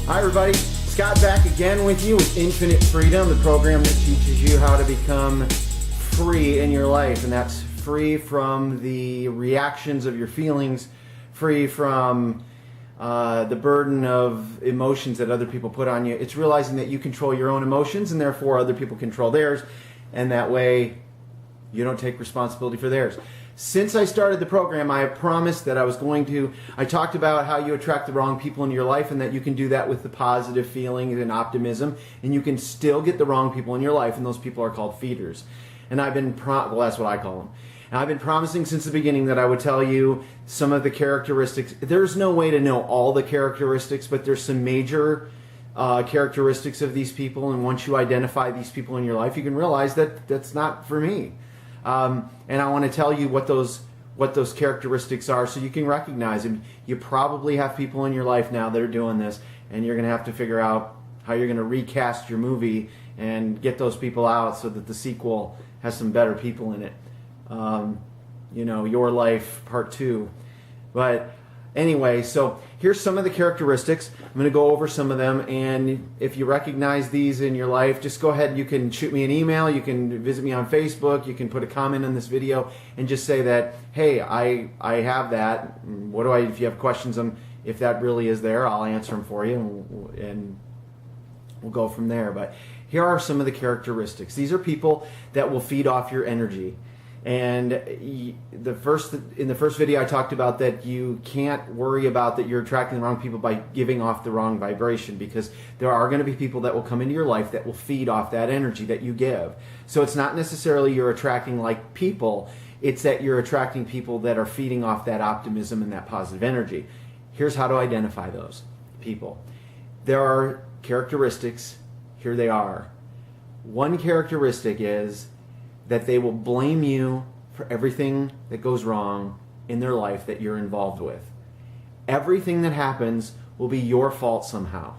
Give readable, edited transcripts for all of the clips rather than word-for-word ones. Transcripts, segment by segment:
Hi everybody, Scott back again with you with Infinite Freedom, the program that teaches you how to become free in your life, and that's free from the reactions of your feelings, free from the burden of emotions that other people put on you. It's realizing that you control your own emotions and therefore other people control theirs, and that way you don't take responsibility for theirs. Since I started the program, I have promised that I talked about how you attract the wrong people into your life and that you can do that with the positive feelings and optimism, and you can still get the wrong people in your life, and those people are called feeders. And that's what I call them. And I've been promising since the beginning that I would tell you some of the characteristics. There's no way to know all the characteristics, but there's some major characteristics of these people, and once you identify these people in your life, you can realize that that's not for me. And I want to tell you what those characteristics are so you can recognize them. You probably have people in your life now that are doing this, and you're going to have to figure out how you're going to recast your movie and get those people out so that the sequel has some better people in it. Your Life Part 2. But anyway, so here's some of the characteristics. I'm going to go over some of them, and if you recognize these in your life, just go ahead. You can shoot me an email, you can visit me on Facebook, you can put a comment on this video and just say that, hey, I have that. If you have questions on if that really is there, I'll answer them for you, and we'll go from there. But here are some of the characteristics. These are people that will feed off your energy. And in the first video I talked about that you can't worry about that you're attracting the wrong people by giving off the wrong vibration, because there are going to be people that will come into your life that will feed off that energy that you give. So it's not necessarily you're attracting like people, it's that you're attracting people that are feeding off that optimism and that positive energy. Here's how to identify those people. There are characteristics, here they are. One characteristic is that they will blame you for everything that goes wrong in their life that you're involved with. Everything that happens will be your fault somehow.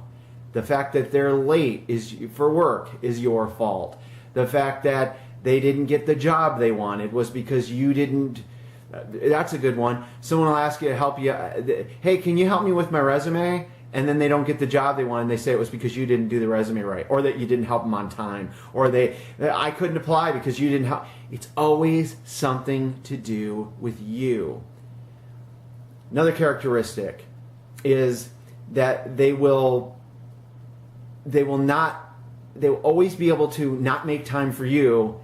The fact that they're late for work is your fault. The fact that they didn't get the job they wanted was because you didn't. That's a good one. Someone will ask you to help you. Hey, can you help me with my resume? And then they don't get the job they want, and they say it was because you didn't do the resume right, or that you didn't help them on time, or I couldn't apply because you didn't help. It's always something to do with you. Another characteristic is that they will always be able to not make time for you,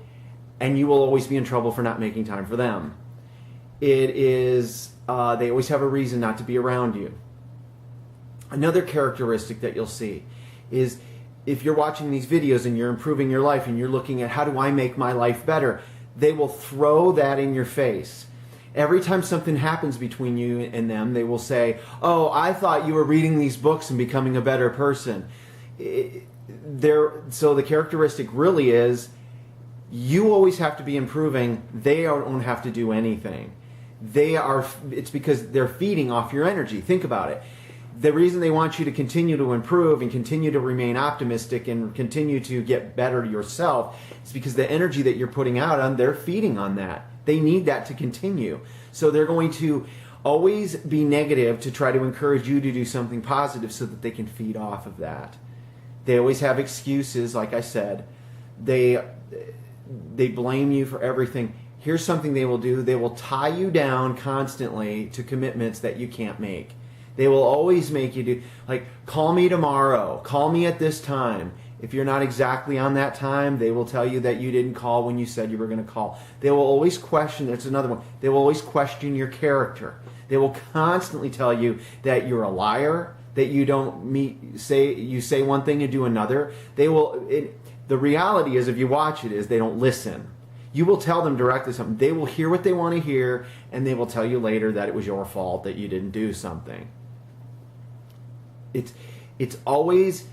and you will always be in trouble for not making time for them. They always have a reason not to be around you. Another characteristic that you'll see is if you're watching these videos and you're improving your life and you're looking at how do I make my life better, they will throw that in your face. Every time something happens between you and them, they will say, oh, I thought you were reading these books and becoming a better person. So the characteristic really is you always have to be improving. They don't have to do anything. It's because they're feeding off your energy. Think about it. The reason they want you to continue to improve and continue to remain optimistic and continue to get better yourself is because the energy that you're putting out on, they're feeding on that. They need that to continue. So they're going to always be negative to try to encourage you to do something positive so that they can feed off of that. They always have excuses, like I said. They blame you for everything. Here's something they will do. They will tie you down constantly to commitments that you can't make. They will always make you do, like, call me tomorrow, call me at this time. If you're not exactly on that time, they will tell you that you didn't call when you said you were going to call. They will always question, that's another one, they will always question your character. They will constantly tell you that you're a liar, that you you say one thing and do another. The reality is, if you watch it, is they don't listen. You will tell them directly something. They will hear what they want to hear, and they will tell you later that it was your fault that you didn't do something. It's always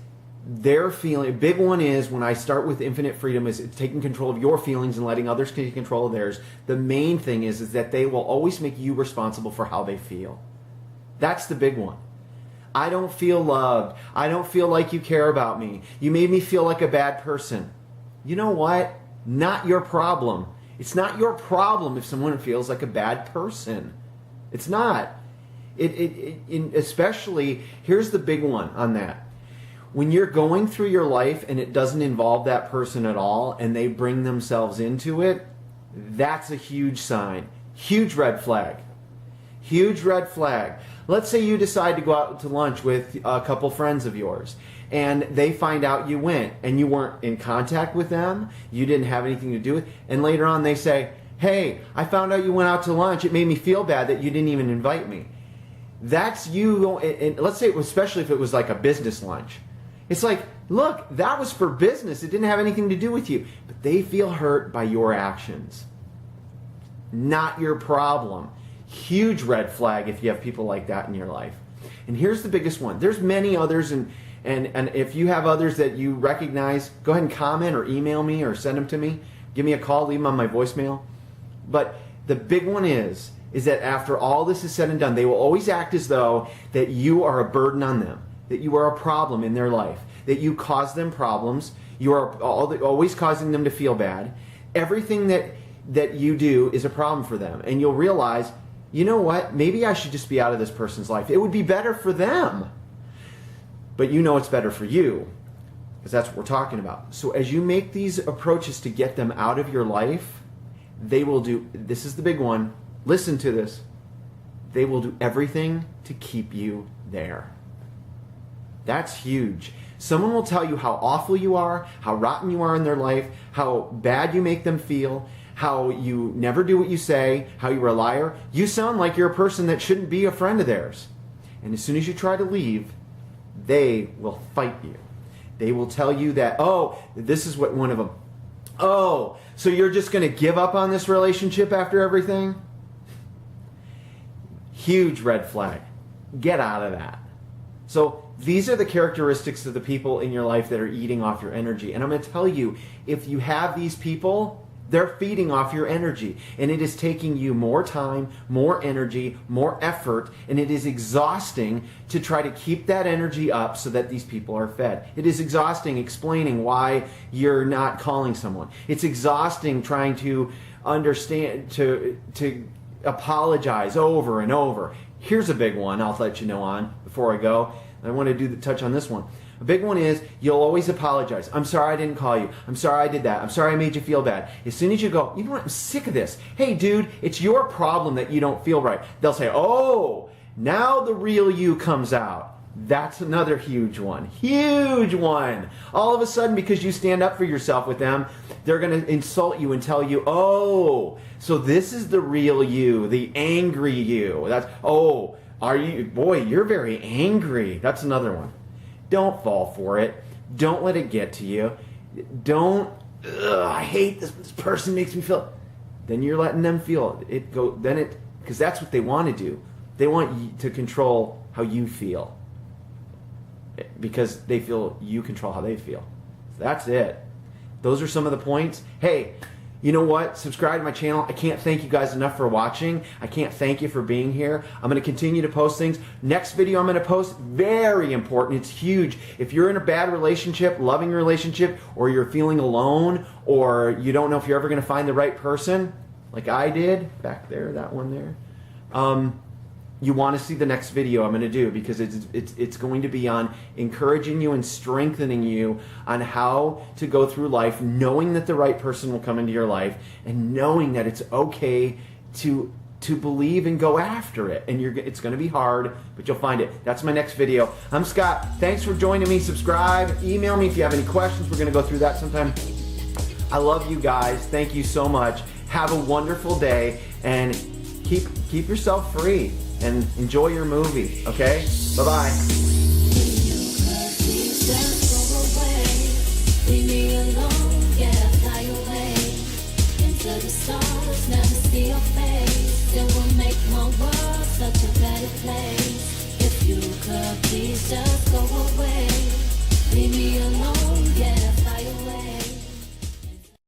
their feeling. A big one is when I start with Infinite Freedom is it's taking control of your feelings and letting others take control of theirs. The main thing is that they will always make you responsible for how they feel. That's the big one. I don't feel loved. I don't feel like you care about me. You made me feel like a bad person. You know what? Not your problem. It's not your problem if someone feels like a bad person. It's not. Especially, here's the big one on that. when you're going through your life and it doesn't involve that person at all and they bring themselves into it, that's a huge sign. Huge red flag. Huge red flag. Let's say you decide to go out to lunch with a couple friends of yours and they find out you went and you weren't in contact with them, you didn't have anything to do with it, and later on they say, hey, I found out you went out to lunch, it made me feel bad that you didn't even invite me. That's you, and let's say, especially if it was like a business lunch. It's like, look, that was for business, it didn't have anything to do with you, but they feel hurt by your actions. Not your problem. Huge red flag if you have people like that in your life. And here's the biggest one. There's many others, and if you have others that you recognize, go ahead and comment or email me or send them to me. Give me a call, leave them on my voicemail. But the big one is that after all this is said and done, they will always act as though that you are a burden on them, that you are a problem in their life, that you cause them problems, you are always causing them to feel bad. Everything that you do is a problem for them. And you'll realize, you know what, maybe I should just be out of this person's life. It would be better for them. But you know it's better for you, because that's what we're talking about. So as you make these approaches to get them out of your life, they will do, this is the big one, listen to this, they will do everything to keep you there. That's huge. Someone will tell you how awful you are, how rotten you are in their life, how bad you make them feel, how you never do what you say, how you're a liar. You sound like you're a person that shouldn't be a friend of theirs. And as soon as you try to leave, they will fight you. They will tell you that, oh, this is what one of them, oh, so you're just going to give up on this relationship after everything? Huge red flag. Get out of that. So these are the characteristics of the people in your life that are eating off your energy. And I'm going to tell you, if you have these people, they're feeding off your energy. And it is taking you more time, more energy, more effort, and it is exhausting to try to keep that energy up so that these people are fed. It is exhausting explaining why you're not calling someone. It's exhausting trying to understand, to apologize over and over. Here's a big one I'll let you know on before I go. I want to touch on this one. A big one is you'll always apologize. I'm sorry I didn't call you. I'm sorry I did that. I'm sorry I made you feel bad. As soon as you go, you know what, I'm sick of this. Hey dude, it's your problem that you don't feel right. They'll say, oh, now the real you comes out. That's another huge one. Huge one. All of a sudden, because you stand up for yourself with them, they're going to insult you and tell you, oh, so this is the real you, the angry you. That's, oh, are you, boy, you're very angry. That's another one. Don't fall for it. Don't let it get to you. Don't, I hate this person makes me feel. Then you're letting them feel it go. Then it, because that's what they want to do. They want you to control how you feel, because they feel you control how they feel. That's it. Those are some of the points. Hey, you know what? Subscribe to my channel. I can't thank you guys enough for watching. I can't thank you for being here. I'm going to continue to post things. Next video I'm going to post, very important. It's huge. If you're in a bad relationship, loving relationship, or you're feeling alone, or you don't know if you're ever going to find the right person, like I did, back there, that one there, you want to see the next video I'm going to do, because it's going to be on encouraging you and strengthening you on how to go through life knowing that the right person will come into your life, and knowing that it's okay to believe and go after it. And it's going to be hard, but you'll find it. That's my next video. I'm Scott. Thanks for joining me. Subscribe. Email me if you have any questions. We're going to go through that sometime. I love you guys. Thank you so much. Have a wonderful day, and keep yourself free. And enjoy your movie, okay? Bye-bye. Leave me alone, yeah, fly away into the stars, never see your face. It will make my world such a better place. If you could please just go away, leave me alone.